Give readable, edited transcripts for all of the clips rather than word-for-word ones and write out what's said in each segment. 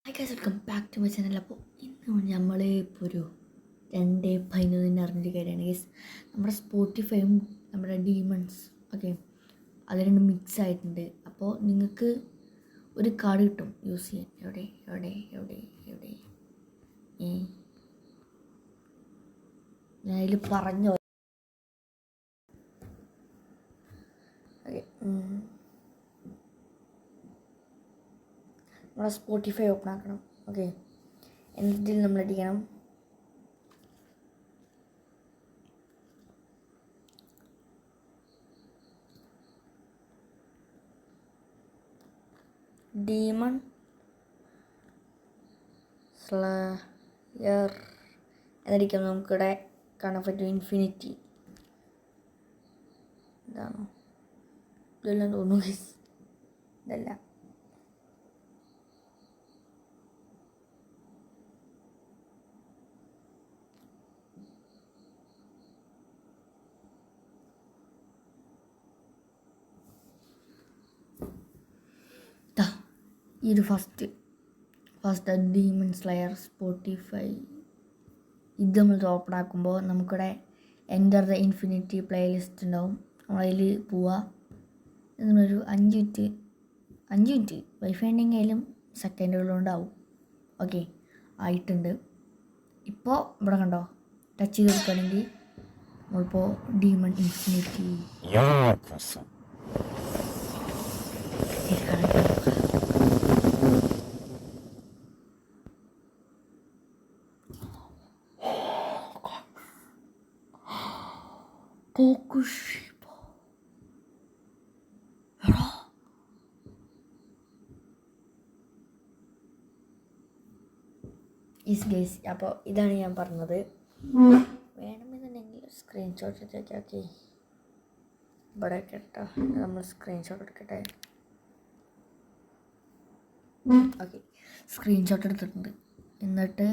Hi guys, welcome back to my channel. അപ്പോൾ ഇന്ന് നമ്മൾ ഇപ്പോൾ ഒരു 2:11 അറിഞ്ഞൊരു കാര്യമാണ് ഗൈസ്. നമ്മുടെ സ്പോട്ടിഫൈയും നമ്മുടെ ഡീമൺസ് ഓക്കെ അത് രണ്ടും മിക്സ് ആയിട്ടുണ്ട്. അപ്പോൾ നിങ്ങൾക്ക് ഒരു കാർഡ് കിട്ടും യൂസ് ചെയ്യാൻ. എവിടെ എവിടെ എവിടെ എവിടെ ഞാൻ അതിൽ പറഞ്ഞോ. ഓക്കെ, നമ്മുടെ സ്പോട്ടിഫൈ ഓപ്പൺ ആക്കണം. ഓക്കെ, എന്നിട്ട് നമ്മൾ അടിക്കണം ഡീമൺ സ്ലെയർ എന്നടിക്കാം. നമുക്കിവിടെ കാണാൻ പറ്റും ഇൻഫിനിറ്റി. ഇതാണോ? ഇതെല്ലാം തോന്നുന്നു ഗൈസ്, ഇതല്ല. ഇത് ഫസ്റ്റ് ഡീമൺ സ്ലെയർ സ്പോട്ടിഫൈ. ഇത് നമ്മൾ ഓപ്പൺ ആക്കുമ്പോൾ നമുക്കിവിടെ എൻ്റർ ദ ഇൻഫിനിറ്റി പ്ലേലിസ്റ്റ് ഉണ്ടാവും. നമ്മളതിൽ പോവുക. നമ്മളൊരു 5 മിനിറ്റ് വൈഫൈ ഉണ്ടെങ്കിലും സെക്കൻഡുകളുണ്ടാവും. ഓക്കെ, ആയിട്ടുണ്ട്. ഇപ്പോൾ ഇവിടെ കണ്ടോ, ടച്ച് ചെയ്ത് കൊടുക്കുകയാണെങ്കിൽ നമ്മളിപ്പോൾ ഡീമൺ ഇൻഫിനിറ്റി ഗൈസ്. അപ്പോൾ ഇതാണ് ഞാൻ പറഞ്ഞത്. വേണമെന്നുണ്ടെങ്കിൽ സ്ക്രീൻഷോട്ട് എടുത്തേക്കാം. ഓക്കെ, ഇവിടെ കേട്ടോ, നമ്മൾ സ്ക്രീൻഷോട്ട് എടുക്കട്ടെ. ഓക്കെ, സ്ക്രീൻഷോട്ട് എടുത്തിട്ടുണ്ട്. എന്നിട്ട്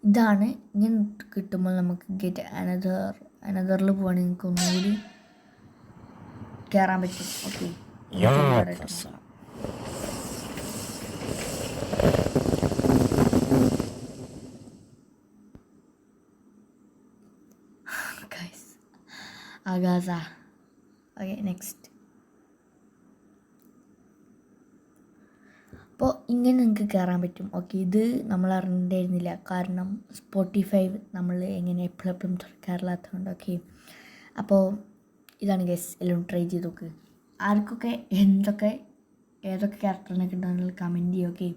ഇതാണ്. ഇങ്ങനെ കിട്ടുമ്പോൾ നമുക്ക് ഗെറ്റ് അനദറിൽ പോവുകയാണെങ്കിൽ നിങ്ങൾക്ക് ഒന്നുകൂടി കയറാൻ പറ്റും. ഓക്കെ, ആഗാസ. Okay, next. അപ്പോൾ ഇങ്ങനെ നിങ്ങൾക്ക് കയറാൻ പറ്റും. ഓക്കെ, ഇത് നമ്മൾ അറിഞ്ഞിരുന്നില്ല, കാരണം സ്പോട്ടിഫൈ നമ്മൾ എങ്ങനെ എപ്പോഴും തുറക്കാറില്ലാത്തതുകൊണ്ട്. ഓക്കെ, അപ്പോൾ ഇതാണ് ഗൈസ്. എല്ലാം ട്രൈ ചെയ്ത് നോക്ക്. ആർക്കൊക്കെ ഏതൊക്കെ ക്യാരക്ടറിനൊക്കെ ഉണ്ടെങ്കിൽ കമൻറ്റ് ചെയ്യും. ഓക്കെ,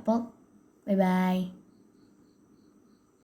അപ്പോൾ ബൈ ബൈ.